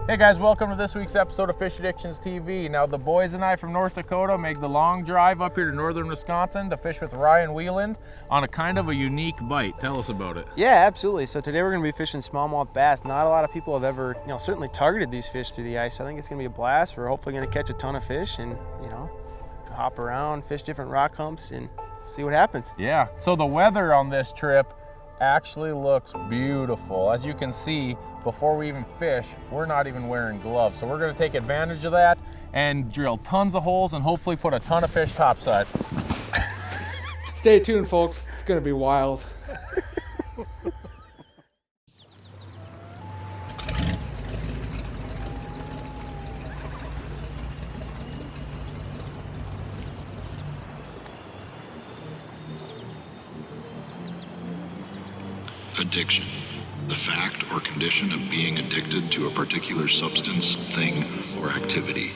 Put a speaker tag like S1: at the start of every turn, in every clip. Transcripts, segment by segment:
S1: Hey guys, welcome to this week's episode of Fish Addictions TV. Now the boys and I from North Dakota make the long drive up here to northern Wisconsin to fish with Ryan Wieland on a kind of a unique bite. Tell us about it.
S2: Yeah, absolutely. So today we're going to be fishing smallmouth bass. Not a lot of people have ever, certainly targeted these fish through the ice. So I think it's going to be a blast. We're hopefully going to catch a ton of fish and, hop around, fish different rock humps and see what happens.
S1: Yeah, so the weather on this trip actually looks beautiful. As you can see, before we even fish, we're not even wearing gloves. So we're gonna take advantage of that and drill tons of holes and hopefully put a ton of fish topside.
S3: Stay tuned, folks. It's gonna be wild.
S4: Addiction, the fact or condition of being addicted to a particular substance, thing, or activity.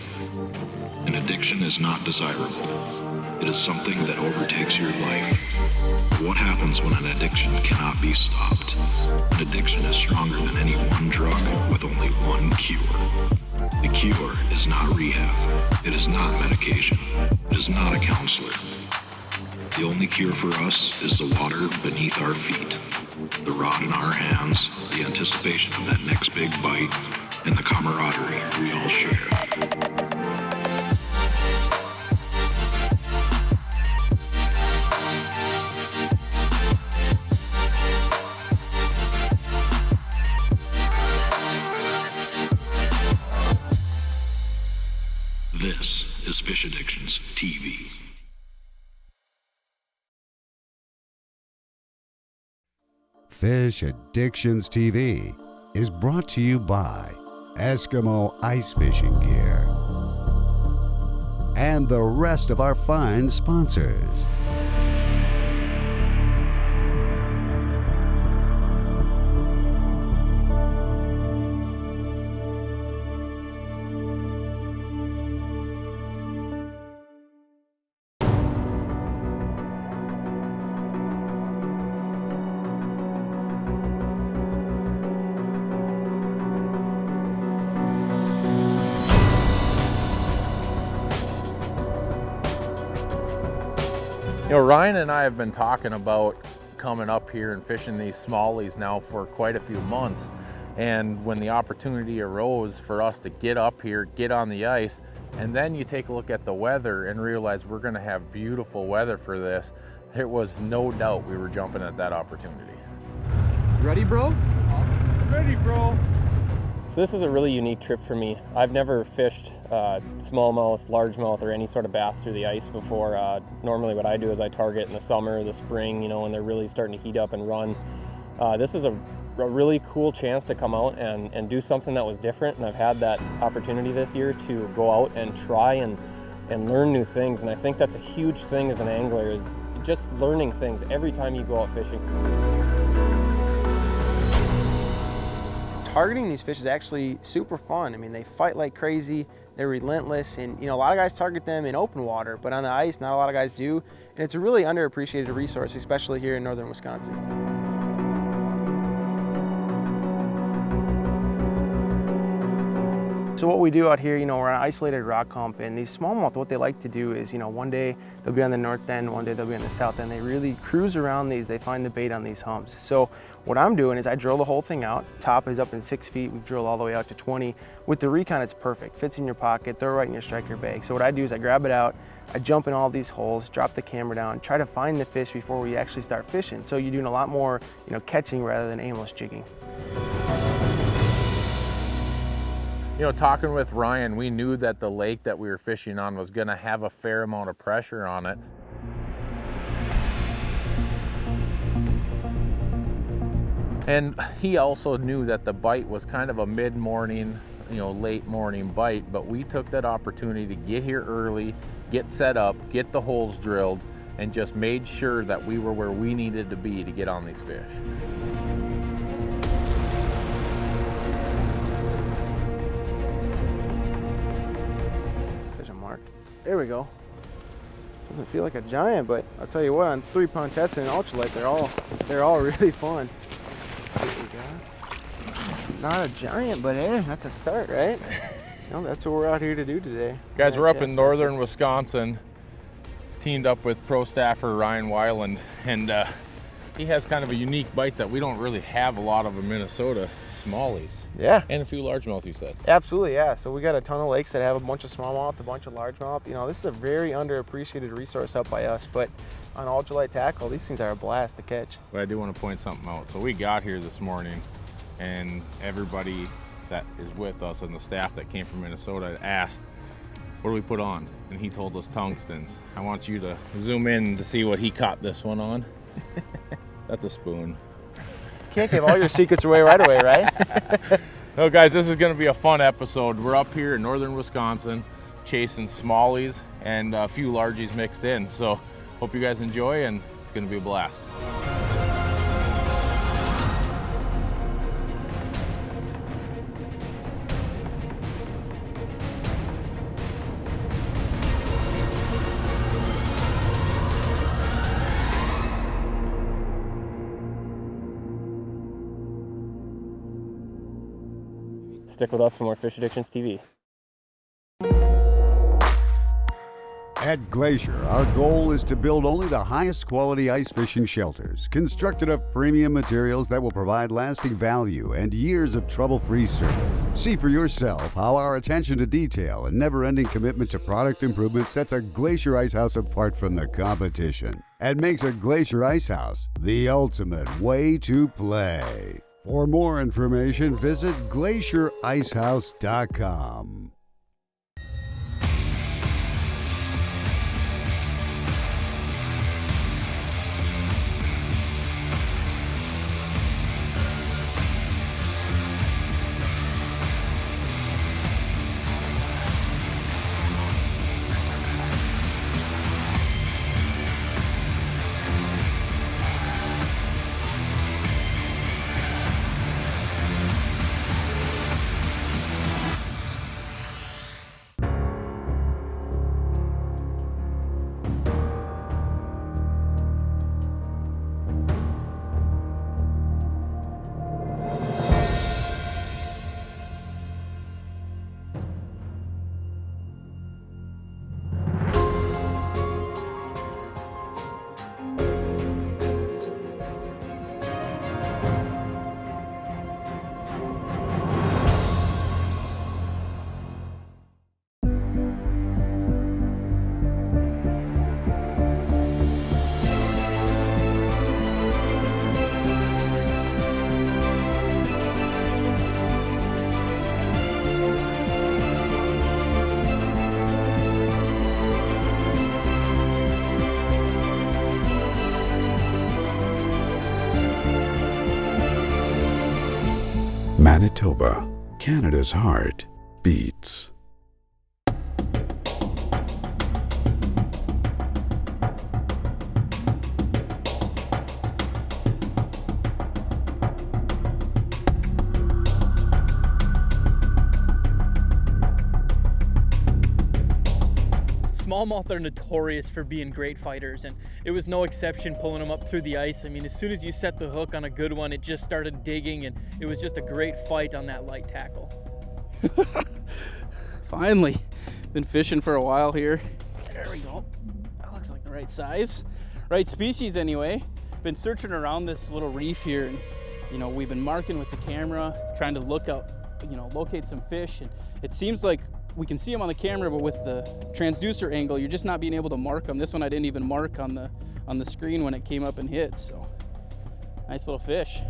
S4: An addiction is not desirable. It is something that overtakes your life. What happens when an addiction cannot be stopped? An addiction is stronger than any one drug with only one cure. The cure is not rehab. It is not medication. It is not a counselor. The only cure for us is the water beneath our feet, the rod in our hands, the anticipation of that next big bite, and the camaraderie we all share. This is Fish Addictions TV.
S5: Fish Addictions TV is brought to you by Eskimo Ice Fishing Gear and the rest of our fine sponsors.
S1: Ryan and I have been talking about coming up here and fishing these smallies now for quite a few months. And when the opportunity arose for us to get up here, get on the ice, and then you take a look at the weather and realize we're gonna have beautiful weather for this, there was no doubt we were jumping at that opportunity.
S3: Ready, bro?
S2: Ready, bro.
S6: So this is a really unique trip for me. I've never fished smallmouth, largemouth, or any sort of bass through the ice before. Normally what I do is I target in the summer, the spring, when they're really starting to heat up and run. This is a really cool chance to come out and do something that was different, and I've had that opportunity this year to go out and try and learn new things, and I think that's a huge thing as an angler, is just learning things every time you go out fishing.
S2: Targeting these fish is actually super fun. I mean, they fight like crazy, they're relentless, and a lot of guys target them in open water, but on the ice, not a lot of guys do. And it's a really underappreciated resource, especially here in northern Wisconsin. So what we do out here, we're on an isolated rock hump, and these smallmouth, what they like to do is, one day they'll be on the north end, one day they'll be on the south end. They really cruise around these, they find the bait on these humps. So what I'm doing is I drill the whole thing out. Top is up in 6 feet. We've drilled all the way out to 20. With the recon, it's perfect. Fits in your pocket, throw it right in your striker bag. So what I do is I grab it out, I jump in all these holes, drop the camera down, try to find the fish before we actually start fishing. So you're doing a lot more, catching rather than aimless jigging.
S1: Talking with Ryan, we knew that the lake that we were fishing on was gonna have a fair amount of pressure on it. And he also knew that the bite was kind of a mid-morning, late morning bite, but we took that opportunity to get here early, get set up, get the holes drilled, and just made sure that we were where we needed to be to get on these fish.
S2: There we go. Doesn't feel like a giant, but I'll tell you what, on 3-pound test and ultralight, they're all really fun. Let's see what we got. Not a giant, but hey, that's a start, right? That's what we're out here to do today.
S1: Guys, we're up in northern Wisconsin, teamed up with pro staffer Ryan Weiland, and he has kind of a unique bite that we don't really have a lot of in Minnesota, smallies.
S2: Yeah.
S1: And a few largemouth, you said.
S2: Absolutely, yeah. So we got a ton of lakes that have a bunch of smallmouth, a bunch of largemouth. This is a very underappreciated resource up by us, but on ultralight tackle, these things are a blast to catch.
S1: But I do want to point something out. So we got here this morning, and everybody that is with us and the staff that came from Minnesota asked, what do we put on? And he told us tungstens. I want you to zoom in to see what he caught this one on. That's a spoon.
S2: Can't give all your secrets away right away, right?
S1: So guys, this is going to be a fun episode. We're up here in northern Wisconsin chasing smallies and a few largies mixed in. So hope you guys enjoy, and it's going to be a blast.
S6: Stick with us for more Fish Addictions TV.
S5: At Glacier, our goal is to build only the highest quality ice fishing shelters, constructed of premium materials that will provide lasting value and years of trouble-free service. See for yourself how our attention to detail and never-ending commitment to product improvement sets a Glacier Ice House apart from the competition and makes a Glacier Ice House the ultimate way to play. For more information, visit glaciericehouse.com. Manitoba, Canada's heart beats.
S7: Smallmouth are notorious for being great fighters, and it was no exception pulling them up through the ice. I mean, as soon as you set the hook on a good one, it just started digging, and it was just a great fight on that light tackle.
S8: Finally. Been fishing for a while here. There we go. That looks like the right size. Right species anyway. Been searching around this little reef here, and we've been marking with the camera, trying to look out, locate some fish, and it seems like we can see them on the camera, but with the transducer angle, you're just not being able to mark them. This one I didn't even mark on the screen when it came up and hit, so nice little fish.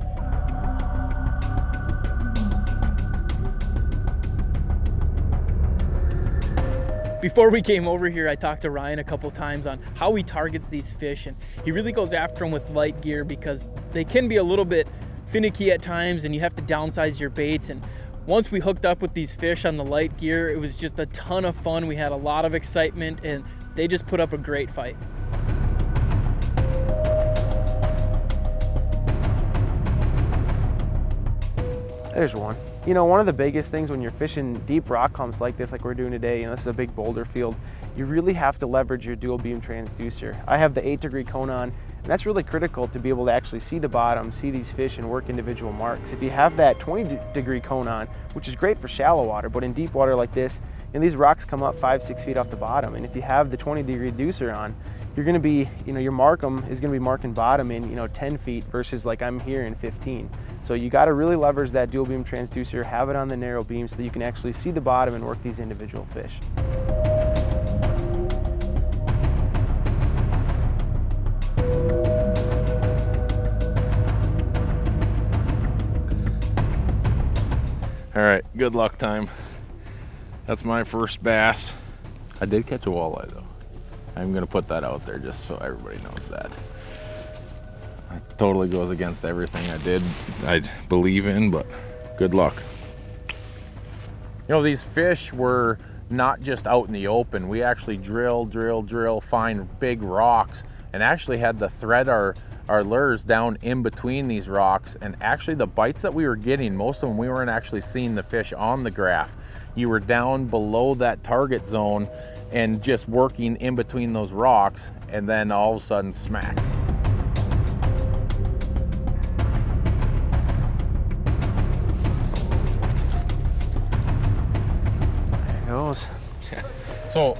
S7: Before we came over here, I talked to Ryan a couple times on how he targets these fish, and he really goes after them with light gear because they can be a little bit finicky at times, and you have to downsize your baits. And once we hooked up with these fish on the light gear, it was just a ton of fun. We had a lot of excitement, and they just put up a great fight.
S2: There's one. You know, one of the biggest things when you're fishing deep rock humps like this, like we're doing today, you know, this is a big boulder field, you really have to leverage your dual beam transducer. I have the 8-degree cone on, and that's really critical to be able to actually see the bottom, see these fish, and work individual marks. If you have that 20-degree cone on, which is great for shallow water, but in deep water like this, and these rocks come up 5-6 feet off the bottom, and if you have the 20-degree deucer on, you're going to be, you know, your markum is going to be marking bottom in, you know, 10 feet versus like I'm here in 15. So you got to really leverage that dual beam transducer, have it on the narrow beam so that you can actually see the bottom and work these individual fish.
S1: All right, good luck time. That's my first bass. I did catch a walleye though. I'm gonna put that out there just so everybody knows that. It totally goes against everything I believe in, but good luck. You know, these fish were not just out in the open. We actually drill, find big rocks, and actually had to thread our lures down in between these rocks. And actually the bites that we were getting, most of them we weren't actually seeing the fish on the graph. You were down below that target zone and just working in between those rocks, and then all of a sudden smack.
S2: There it goes.
S1: So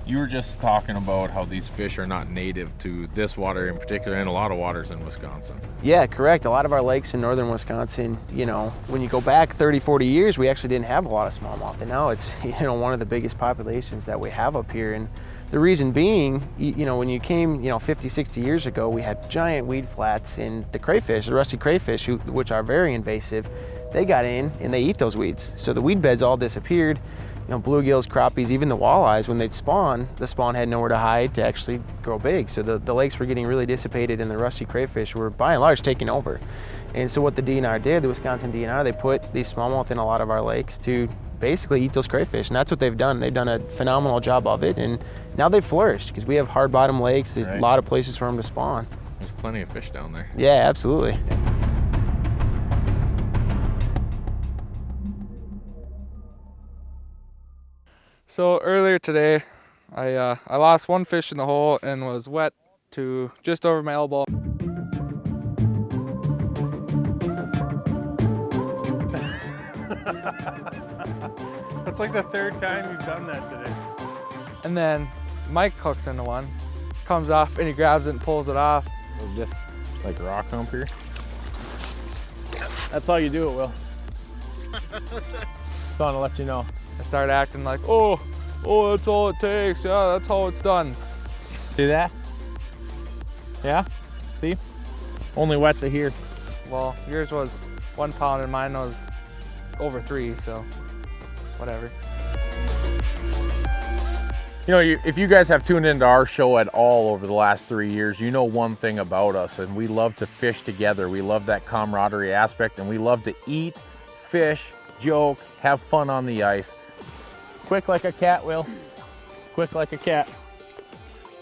S1: you were just talking about how these fish are not native to this water in particular, and a lot of waters in Wisconsin.
S2: Yeah, correct. A lot of our lakes in northern Wisconsin, you know, when you go back 30, 40 years, we actually didn't have a lot of smallmouth. And now it's, you know, one of the biggest populations that we have up here. And the reason being, you know, when you came, you know, 50, 60 years ago, we had giant weed flats, and the crayfish, the rusty crayfish, which are very invasive, they got in and they eat those weeds. So the weed beds all disappeared. You know, bluegills, crappies, even the walleyes, when they'd spawn, the spawn had nowhere to hide to actually grow big. So the lakes were getting really dissipated, and the rusty crayfish were by and large taking over. And so what the DNR did, the Wisconsin DNR, they put these smallmouth in a lot of our lakes to basically eat those crayfish. And that's what they've done. They've done a phenomenal job of it. And now they've flourished because we have hard bottom lakes. There's a lot of places for them to spawn.
S1: There's plenty of fish down there.
S2: Yeah, absolutely.
S3: So earlier today, I lost one fish in the hole and was wet to just over my elbow.
S9: That's like the third time you've done that today.
S3: And then Mike hooks into one, comes off, and he grabs it and pulls it off.
S1: Just like rock hump here.
S2: That's how you do it, Will. Just want to let you know.
S3: I start acting like, oh, that's all it takes. Yeah, that's how it's done.
S2: See that? Yeah? See? Only wet to here.
S3: Well, yours was 1 pound and mine was over 3, so whatever.
S1: You know, if you guys have tuned into our show at all over the last 3 years, you know one thing about us, and we love to fish together. We love that camaraderie aspect, and we love to eat, fish, joke, have fun on the ice.
S2: Quick like a cat, Will. Quick like a cat.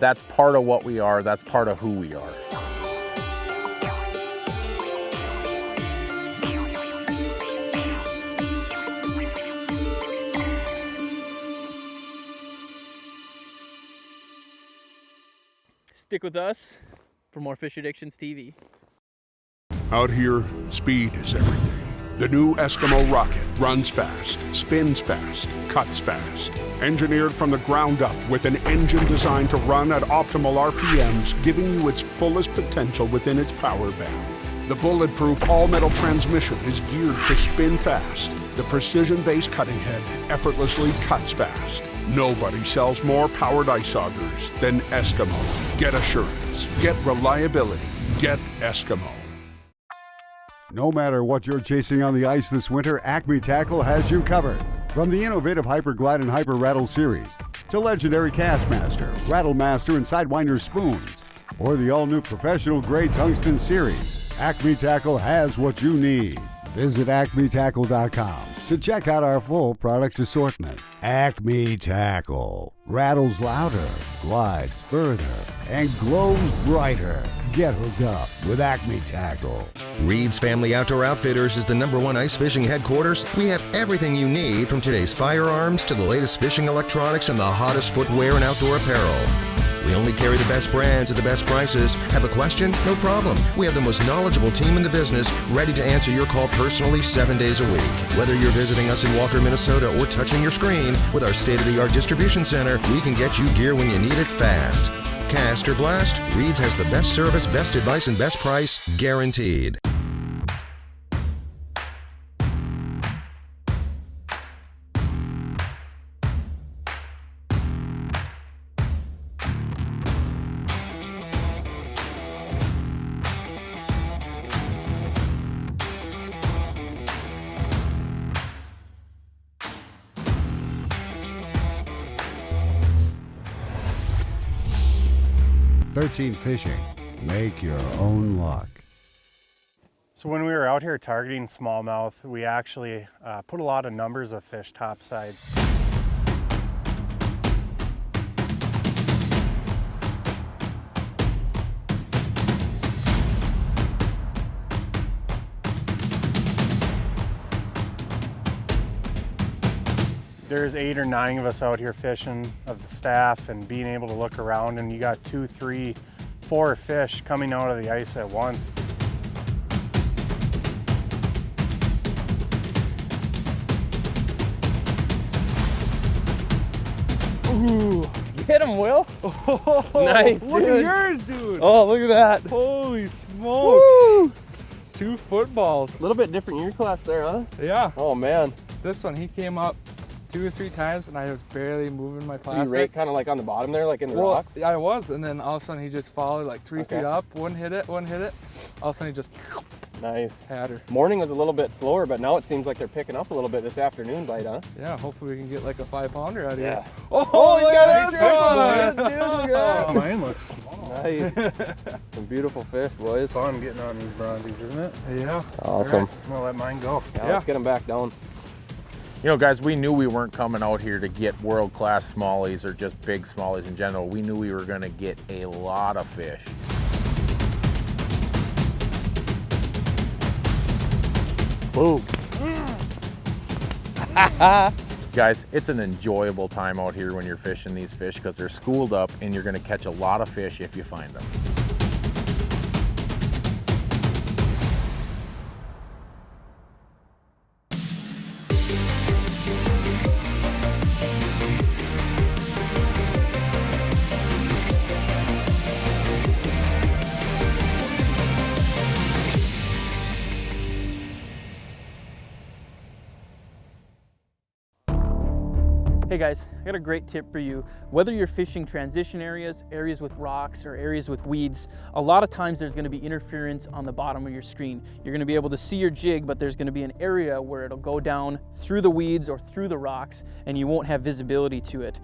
S1: That's part of what we are. That's part of who we are.
S7: Stick with us for more Fish Addictions TV.
S10: Out here, speed is everything. The new Eskimo rocket runs fast, spins fast, cuts fast. Engineered from the ground up with an engine designed to run at optimal RPMs, giving you its fullest potential within its power band. The bulletproof all-metal transmission is geared to spin fast. The precision-based cutting head effortlessly cuts fast. Nobody sells more powered ice augers than Eskimo. Get assurance, get reliability, get Eskimo.
S5: No matter what you're chasing on the ice this winter, Acme Tackle has you covered. From the innovative Hyperglide and Hyper Rattle series to legendary Castmaster, Rattle Master, and Sidewinder spoons, or the all-new professional grade tungsten series, Acme Tackle has what you need. Visit acmetackle.com to check out our full product assortment. Acme Tackle rattles louder, glides further, and glows brighter. Get hooked up with Acme Tackle.
S11: Reed's Family Outdoor Outfitters is the #1 ice fishing headquarters. We have everything you need, from today's firearms to the latest fishing electronics and the hottest footwear and outdoor apparel. We only carry the best brands at the best prices. Have a question? No problem. We have the most knowledgeable team in the business, ready to answer your call personally 7 days a week. Whether you're visiting us in Walker, Minnesota, or touching your screen, with our state-of-the-art distribution center, we can get you gear when you need it fast. Cast or blast, Reed's has the best service, best advice, and best price, guaranteed.
S5: Fishing. Make your own luck.
S9: So when we were out here targeting smallmouth, we actually put a lot of numbers of fish topside. There's 8 or 9 of us out here fishing of the staff, and being able to look around, and you got 2, 3, 4 fish coming out of the ice at once.
S8: Ooh, get him, Will.
S3: Oh,
S8: nice,
S3: look
S8: dude.
S3: at yours, dude.
S8: Oh, look at that.
S3: Holy smokes.
S8: Woo.
S3: 2 footballs.
S8: A little bit different year class there, huh?
S3: Yeah.
S8: Oh, man.
S3: This one, he came up 2 or 3 times, and I was barely moving my plastic.
S8: You rate kind of like on the bottom there, like in the rocks?
S3: Yeah, I was, and then all of a sudden he just followed like 3 feet up, one hit it. All of a sudden he just
S8: nice.
S3: Had her.
S8: Morning was a little bit slower, but now it seems like they're picking up a little bit this afternoon bite, huh?
S3: Yeah, hopefully we can get like a 5-pounder out of here.
S8: Oh, he's got
S3: nice
S8: extra
S3: one.
S8: dude, look at that.
S9: Oh, mine looks small.
S8: Nice. Some beautiful fish, boys.
S9: Fun getting on these bronzies, isn't it?
S3: Yeah.
S8: Awesome.
S9: Right, I'm gonna let mine go.
S8: Yeah, let's get them back down.
S1: You know, guys, we knew we weren't coming out here to get world-class smallies or just big smallies in general. We knew we were gonna get a lot of fish.
S8: Boom.
S1: Guys, it's an enjoyable time out here when you're fishing these fish, because they're schooled up and you're gonna catch a lot of fish if you find them.
S7: Hey guys, I got a great tip for you. Whether you're fishing transition areas, areas with rocks, or areas with weeds, a lot of times there's gonna be interference on the bottom of your screen. You're gonna be able to see your jig, but there's gonna be an area where it'll go down through the weeds or through the rocks, and you won't have visibility to it.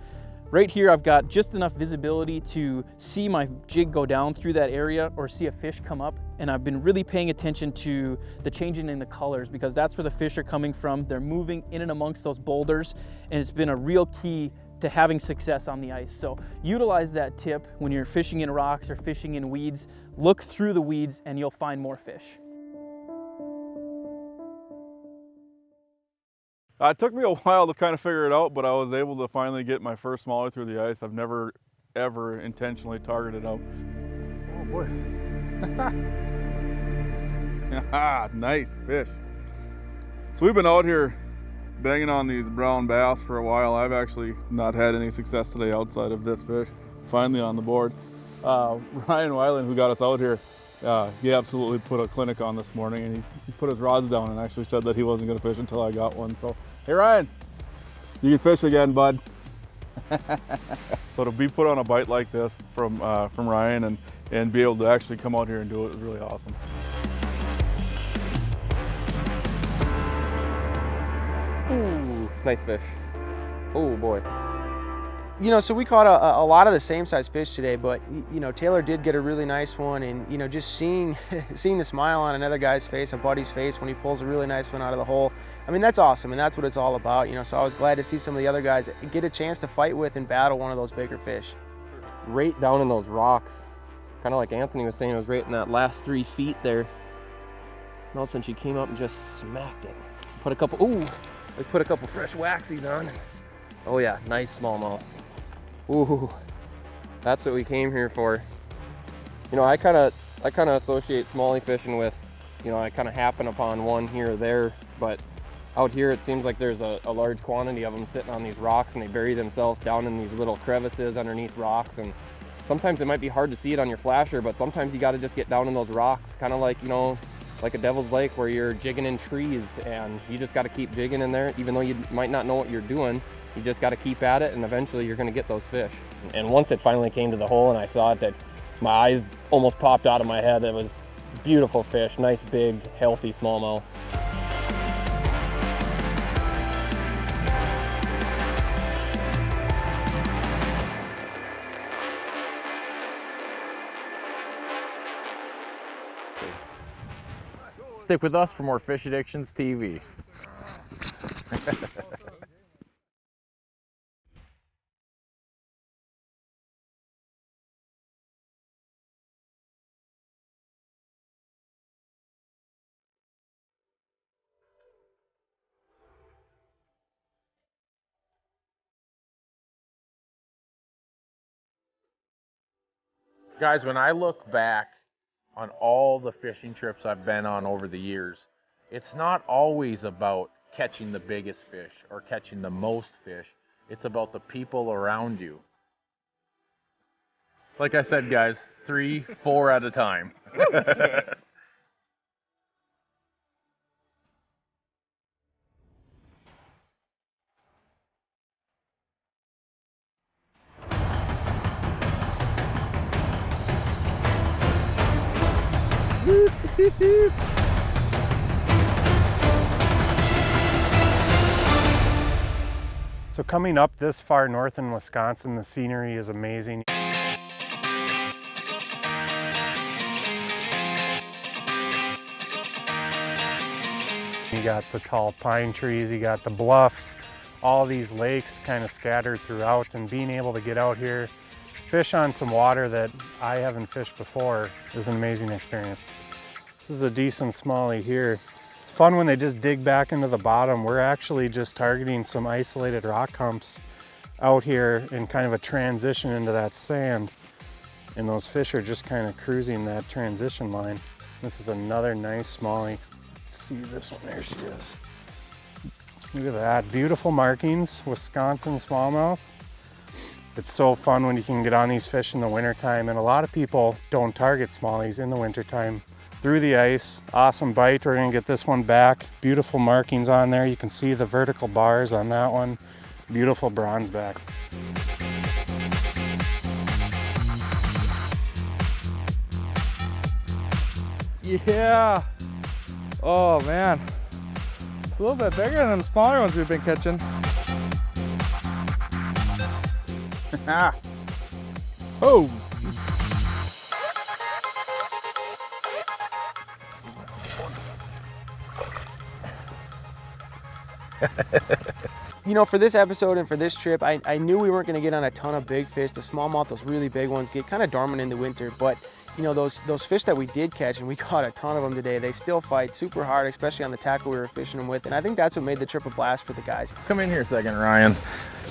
S7: Right here, I've got just enough visibility to see my jig go down through that area or see a fish come up. And I've been really paying attention to the changing in the colors, because that's where the fish are coming from. They're moving in and amongst those boulders, and it's been a real key to having success on the ice. So utilize that tip when you're fishing in rocks or fishing in weeds. Look through the weeds and you'll find more fish.
S12: It took me a while to kind of figure it out, but I was able to finally get my first smallie through the ice. I've never, ever intentionally targeted out. Oh boy. Nice fish. So we've been out here banging on these brown bass for a while. I've actually not had any success today outside of this fish. Finally on the board. Ryan Weiland, who got us out here, he absolutely put a clinic on this morning, and he put his rods down and actually said that he wasn't going to fish until I got one. So, hey Ryan, you can fish again, bud. So to be put on a bite like this from Ryan and be able to actually come out here and do it is really awesome.
S8: Ooh, nice fish. Oh boy.
S2: You know, so we caught a lot of the same size fish today, but you know, Taylor did get a really nice one, and you know, just seeing the smile on another guy's face, a buddy's face, when he pulls a really nice one out of the hole, I mean, that's awesome, and that's what it's all about, you know. So I was glad to see some of the other guys get a chance to fight with and battle one of those bigger fish.
S8: Right down in those rocks,
S6: kind of like Anthony was saying, it was right in that last 3 feet there. And all of a sudden she came up and just smacked it. Put a couple, ooh, we put a couple fresh waxies on. Oh yeah, nice smallmouth. Ooh, that's what we came here for. You know, I kind of associate smallie fishing with, you know, I kind of happen upon one here or there, but out here it seems like there's a large quantity of them sitting on these rocks, and they bury themselves down in these little crevices underneath rocks, and sometimes it might be hard to see it on your flasher, but sometimes you got to just get down in those rocks, kind of like, you know, like a Devil's Lake where you're jigging in trees, and you just got to keep jigging in there. Even though you might not know what you're doing, you just got to keep at it, and eventually you're going to get those fish. And once it finally came to the hole and I saw it, that my eyes almost popped out of my head. It was beautiful fish, nice big healthy smallmouth.
S1: Stick with us for more Fish Addictions TV. Guys, when I look back on all the fishing trips I've been on over the years, it's not always about catching the biggest fish or catching the most fish. It's about the people around you. Like I said, guys, 3, 4 at a time.
S9: So coming up this far north in Wisconsin, the scenery is amazing. You got the tall pine trees, you got the bluffs, all these lakes kind of scattered throughout, and being able to get out here, fish on some water that I haven't fished before is an amazing experience. This is a decent smallie here. It's fun when they just dig back into the bottom. We're actually just targeting some isolated rock humps out here in kind of a transition into that sand. And those fish are just kind of cruising that transition line. This is another nice smallie. Let's see this one, there she is. Look at that, beautiful markings, Wisconsin smallmouth. It's so fun when you can get on these fish in the wintertime, and a lot of people don't target smallies in the wintertime. Through the ice, awesome bite. We're gonna get this one back. Beautiful markings on there. You can see the vertical bars on that one. Beautiful bronze back.
S3: Yeah. Oh man. It's a little bit bigger than the smaller ones we've been catching. Oh.
S2: You know, for this episode and for this trip, I knew we weren't going to get on a ton of big fish. The smallmouth, those really big ones, get kind of dormant in the winter. But, you know, those fish that we did catch, and we caught a ton of them today, they still fight super hard, especially on the tackle we were fishing them with. And I think that's what made the trip a blast for the guys.
S1: Come in here a second, Ryan.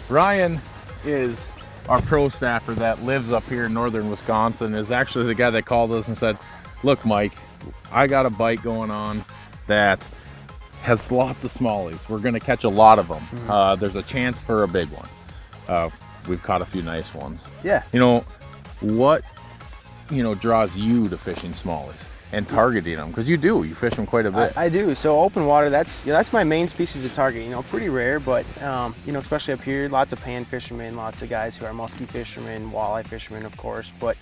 S1: Ryan is our pro staffer that lives up here in northern Wisconsin, is actually the guy that called us and said, look, Mike, I got a bite going on that has lots of smallies. We're going to catch a lot of them. There's a chance for a big one. We've caught a few nice ones.
S2: Yeah.
S1: You know, what, you know, draws you to fishing smallies and targeting them? Because you fish them quite a bit.
S2: I do. So open water, that's my main species to target. You know, pretty rare, but you know, especially up here, lots of pan fishermen, lots of guys who are muskie fishermen, walleye fishermen, of course. But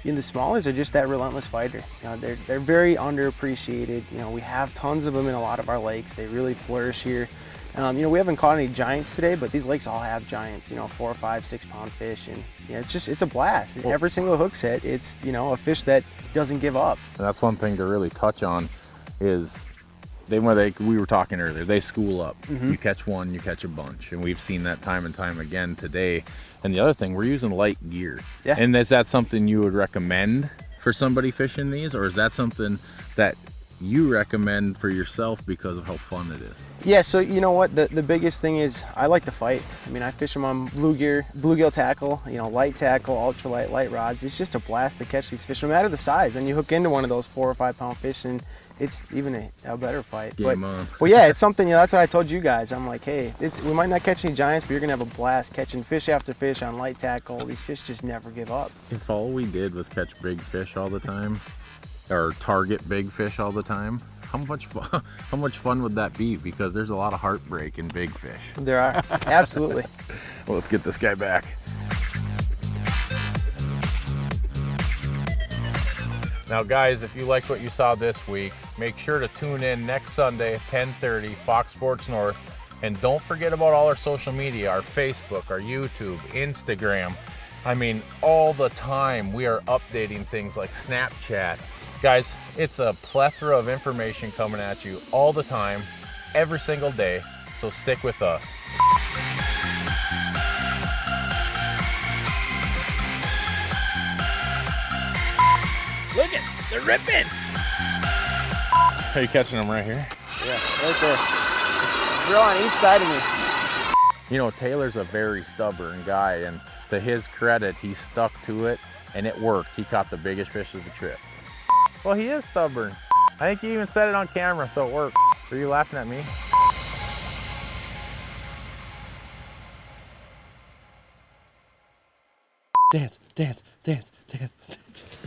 S2: you know, the smallies are just that relentless fighter. You know, they're very underappreciated. You know, we have tons of them in a lot of our lakes. They really flourish here. You know, we haven't caught any giants today, but these lakes all have giants. You know, 4, 5, 6 pound fish, and you know, it's a blast. Every single hook set, it's, you know, a fish that doesn't give up.
S1: And that's one thing to really touch on is we were talking earlier, they school up. You catch one, you catch a bunch, and we've seen that time and time again today. And the other thing, we're using light gear.
S2: Yeah.
S1: And is that something you would recommend for somebody fishing these, or is that something that you recommend for yourself because of how fun it is?
S2: Yeah, so you know what, the biggest thing is I like to fight. I mean, I fish them on bluegill tackle, you know, light tackle, ultralight, light rods. It's just a blast to catch these fish, no matter the size. And you hook into one of those 4 or 5 pound fish, and it's even a better fight.
S1: Game on.
S2: But yeah, it's something, you know, that's what I told you guys. I'm like, hey, we might not catch any giants, but you're gonna have a blast catching fish after fish on light tackle. These fish just never give up.
S1: If all we did was catch big fish all the time, or target big fish all the time, how much fun would that be? Because there's a lot of heartbreak in big fish.
S2: There are, absolutely.
S1: Well, let's get this guy back. Now guys, if you liked what you saw this week, make sure to tune in next Sunday, 10:30, Fox Sports North. And don't forget about all our social media, our Facebook, our YouTube, Instagram. I mean, all the time we are updating things like Snapchat. Guys, it's a plethora of information coming at you all the time, every single day, so stick with us.
S7: Look it, they're ripping.
S1: Are you catching them right here?
S2: Yeah, right there. Drill on each side of me.
S1: You know, Taylor's a very stubborn guy, and to his credit, he stuck to it, and it worked. He caught the biggest fish of the trip. Well, he is stubborn. I think he even said it on camera, so it worked. Were you laughing at me?
S13: Dance, dance, dance, dance, dance.